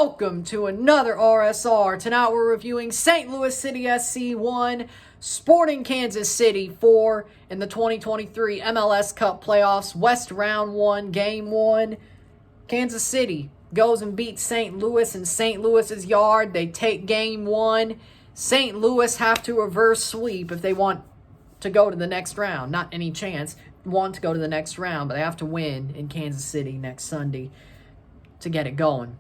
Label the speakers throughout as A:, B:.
A: welcome to another RSR. Tonight we're reviewing St. Louis City SC 1, Sporting Kansas City 4 in the 2023 MLS Cup Playoffs, West Round 1, Game 1. Kansas City goes and beats St. Louis in St. Louis's yard. They take Game 1. St. Louis have to reverse sweep if they want to go to the next round. Not any chance. Want to go to the next round, but they have to win in Kansas City next Sunday to get it going.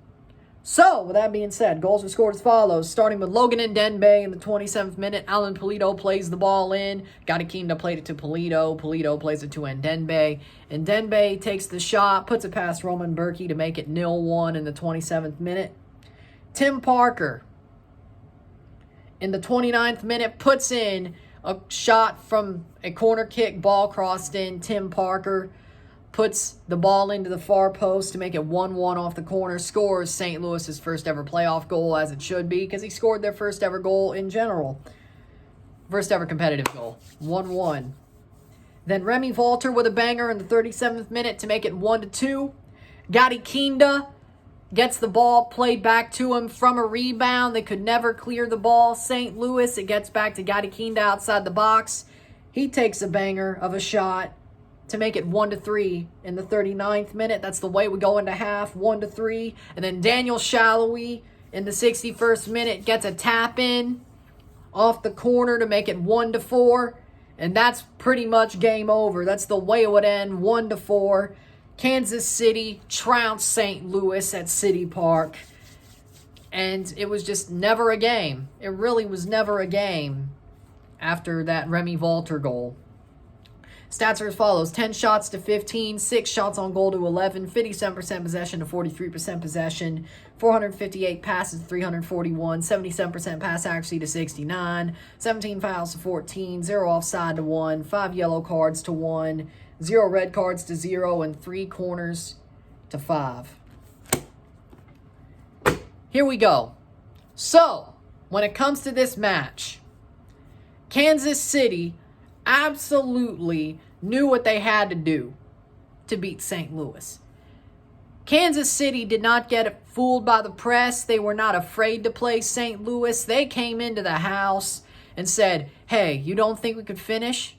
A: So, with that being said, goals were scored as follows. Starting with Logan Ndenbe in the 27th minute. Alan Pulido plays the ball in. Costigan-Cripps played it to Pulido. Pulido plays it to Ndenbe. Ndenbe takes the shot, puts it past Roman Berkey to make it 0-1 in the 27th minute. Tim Parker in the 29th minute puts in a shot from a corner kick, ball crossed in. Tim Parker puts the ball into the far post to make it 1-1 off the corner. Scores St. Louis's first ever playoff goal, as it should be, because he scored their first ever goal in general. First ever competitive goal. 1-1. Then Remy Wolff with a banger in the 37th minute to make it 1-2. Costigan-Cripps gets the ball played back to him from a rebound. They could never clear the ball. St. Louis, it gets back to Costigan-Cripps outside the box. He takes a banger of a shot to make it 1-3 in the 39th minute. That's the way we go into half, 1-3. And then Daniel Shallowy in the 61st minute gets a tap in off the corner to make it 1-4. And that's pretty much game over. That's the way it would end, 1-4. Kansas City trounced St. Louis at City Park. And it was just never a game. It really was never a game after that Remy Wolff goal. Stats are as follows: 10 shots to 15, 6 shots on goal to 11, 57% possession to 43% possession, 458 passes to 341, 77% pass accuracy to 69, 17 fouls to 14, 0 offside to 1, 5 yellow cards to 1, 0 red cards to 0, and 3 corners to 5. Here we go. So, when it comes to this match, Kansas City absolutely knew what they had to do to beat St. Louis. Kansas City did not get fooled by the press. They were not afraid to play St. Louis. They came into the house and said, hey, you don't think we could finish?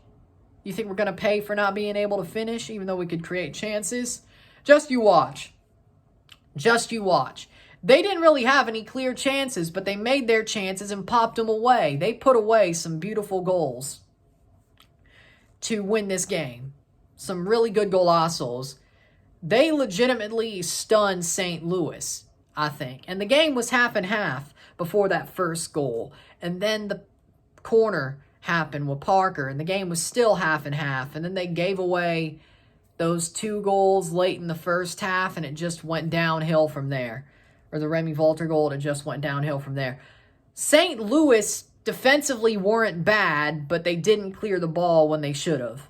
A: You think we're going to pay for not being able to finish, even though we could create chances? Just you watch. Just you watch. They didn't really have any clear chances, but they made their chances and popped them away. They put away some beautiful goals to win this game. Some really good golazos. They legitimately stunned St. Louis, I think. And the game was half and half before that first goal. And then the corner happened with Parker, and the game was still half and half. And then they gave away those 2 goals late in the first half, and it just went downhill from there. Or the Remy Wolff goal, it just went downhill from there. St. Louis defensively weren't bad, but they didn't clear the ball when they should have.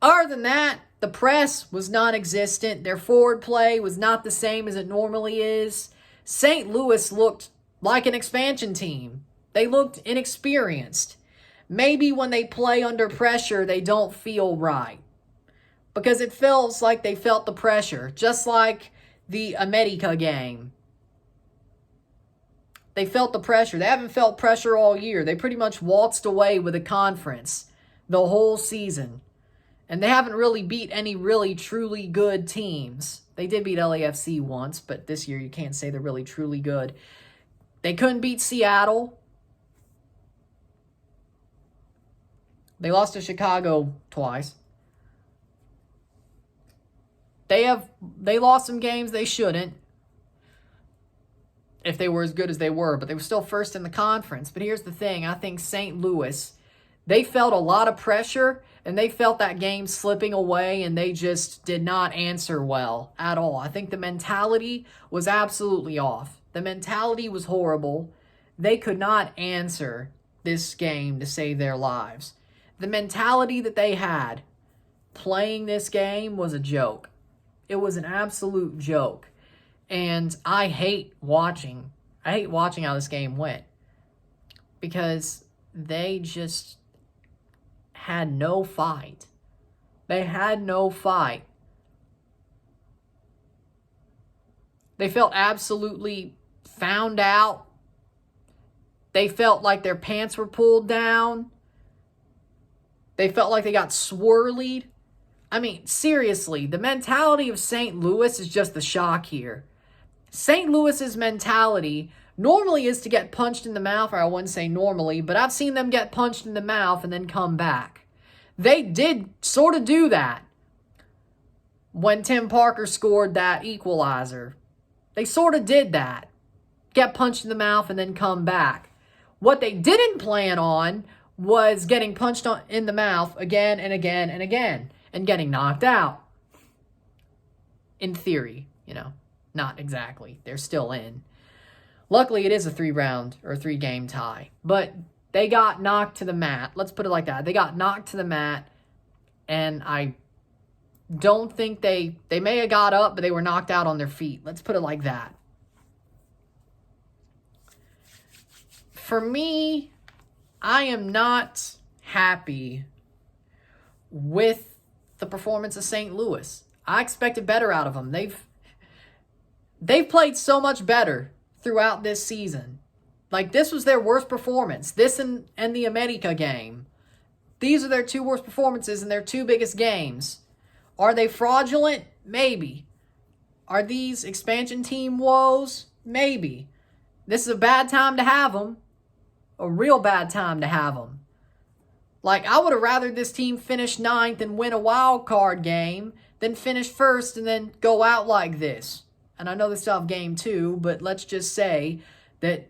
A: Other than that, the press was non-existent. Their forward play was not the same as it normally is. St. Louis looked like an expansion team. They looked inexperienced. Maybe when they play under pressure, they don't feel right. Because it feels like they felt the pressure, just like the America game. They felt the pressure. They haven't felt pressure all year. They pretty much waltzed away with a conference the whole season. And they haven't really beat any really truly good teams. They did beat LAFC once, but this year you can't say they're really truly good. They couldn't beat Seattle. They lost to Chicago twice. They lost some games they shouldn't, if they were as good as they were, but they were still first in the conference. But here's the thing. I think St. Louis, they felt a lot of pressure, and they felt that game slipping away, and they just did not answer well at all. I think the mentality was absolutely off. The mentality was horrible. They could not answer this game to save their lives. The mentality that they had playing this game was a joke. It was an absolute joke. And I hate watching how this game went. Because they just had no fight. They had no fight. They felt absolutely found out. They felt like their pants were pulled down. They felt like they got swirlied. I mean, seriously, the mentality of St. Louis is just the shock here. St. Louis's mentality normally is to get punched in the mouth, or I wouldn't say normally, but I've seen them get punched in the mouth and then come back. They did sort of do that when Tim Parker scored that equalizer. They sort of did that. Get punched in the mouth and then come back. What they didn't plan on was getting punched in the mouth again and again and again and getting knocked out. In theory, not exactly. They're still in. Luckily, it is a 3-round or 3-game tie, but they got knocked to the mat. Let's put it like that. They got knocked to the mat, and I don't think they may have got up, but they were knocked out on their feet. Let's put it like that. For me, I am not happy with the performance of St. Louis. I expected better out of them. They've played so much better throughout this season. Like, this was their worst performance. This and the America game. These are their 2 worst performances in their 2 biggest games. Are they fraudulent? Maybe. Are these expansion team woes? Maybe. This is a bad time to have them. A real bad time to have them. Like, I would have rather this team finish 9th and win a wild card game than finish 1st and then go out like this. And I know they still have game 2, but let's just say that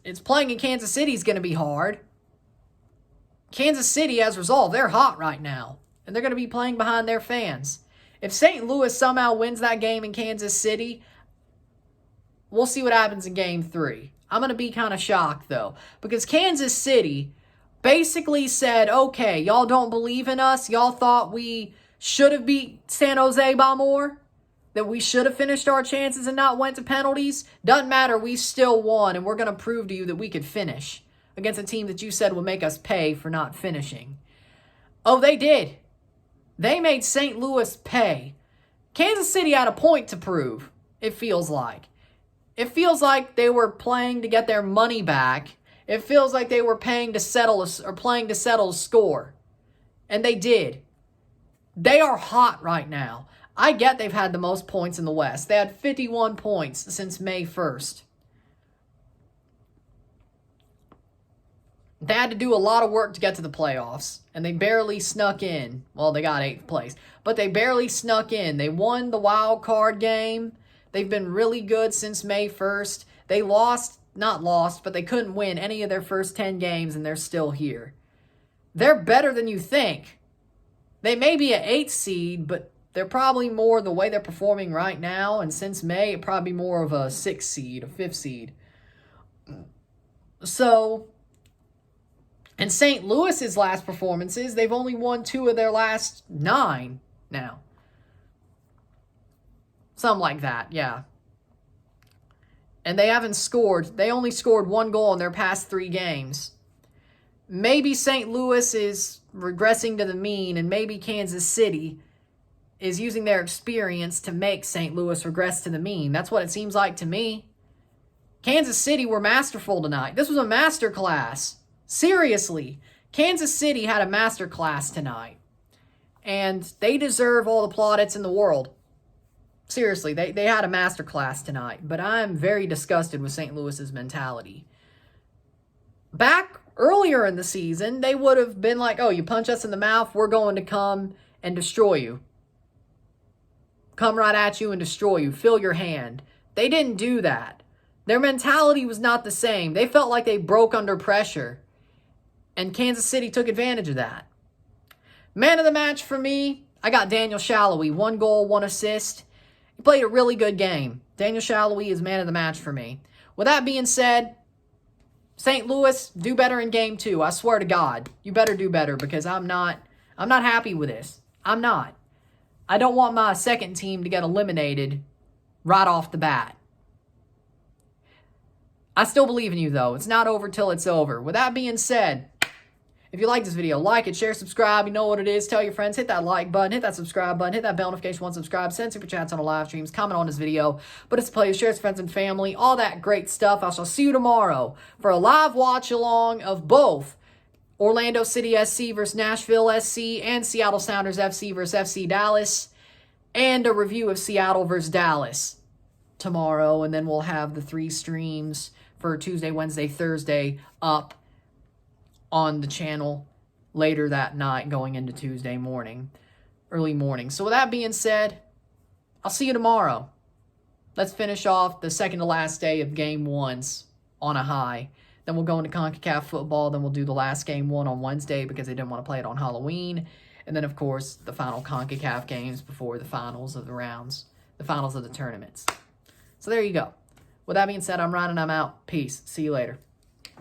A: it's playing in Kansas City is going to be hard. Kansas City has resolved. They're hot right now. And they're going to be playing behind their fans. If St. Louis somehow wins that game in Kansas City, we'll see what happens in game 3. I'm going to be kind of shocked, though, because Kansas City basically said, okay, y'all don't believe in us. Y'all thought we should have beat San Jose by more, that we should have finished our chances and not went to penalties. Doesn't matter. We still won, and we're going to prove to you that we could finish against a team that you said would make us pay for not finishing. Oh, they did. They made St. Louis pay. Kansas City had a point to prove, it feels like. It feels like they were playing to get their money back. It feels like they were playing to settle a score. And they did. They are hot right now. I get they've had the most points in the West. They had 51 points since May 1st. They had to do a lot of work to get to the playoffs, and they barely snuck in. Well, they got 8th place, but they barely snuck in. They won the wild card game. They've been really good since May 1st. They not lost, but they couldn't win any of their first 10 games, and they're still here. They're better than you think. They may be an 8th seed, but they're probably more the way they're performing right now, and since May, it'd probably be more of a 6th seed, a 5th seed. So, in St. Louis's last performances, they've only won 2 of their last 9 now. Something like that, yeah. And they haven't scored. They only scored 1 goal in their past 3 games. Maybe St. Louis is regressing to the mean, and maybe Kansas City is using their experience to make St. Louis regress to the mean. That's what it seems like to me. Kansas City were masterful tonight. This was a masterclass. Seriously. Kansas City had a masterclass tonight. And they deserve all the plaudits in the world. Seriously, they had a masterclass tonight. But I'm very disgusted with St. Louis's mentality. Back earlier in the season, they would have been like, oh, you punch us in the mouth, we're going to come and destroy you. Come right at you and destroy you. Fill your hand. They didn't do that. Their mentality was not the same. They felt like they broke under pressure. And Kansas City took advantage of that. Man of the match for me, I got Daniel Shalhoub. 1 goal, 1 assist. He played a really good game. Daniel Shalhoub is man of the match for me. With that being said, St. Louis, do better in game 2. I swear to God. You better do better because I'm not happy with this. I'm not. I don't want my second team to get eliminated right off the bat. I still believe in you, though. It's not over till it's over. With that being said, If you like this video, like it, share, subscribe. You know what it is. Tell your friends. Hit that like button. Hit that subscribe button. Hit that bell notification once subscribe. Send super chats on the live streams. Comment on this video. But it's a play. Share with friends and family. All that great stuff. I shall see you tomorrow for a live watch along of both Orlando City SC versus Nashville SC and Seattle Sounders FC versus FC Dallas, and a review of Seattle versus Dallas tomorrow. And then we'll have the 3 streams for Tuesday, Wednesday, Thursday up on the channel later that night going into Tuesday morning, early morning. So with that being said, I'll see you tomorrow. Let's finish off the second to last day of Game 1s on a high. Then we'll go into CONCACAF football. Then we'll do the last Game 1 on Wednesday because they didn't want to play it on Halloween. And then, of course, the final CONCACAF games before the finals of the rounds, the finals of the tournaments. So there you go. With that being said, I'm Ryan and I'm out. Peace. See you later.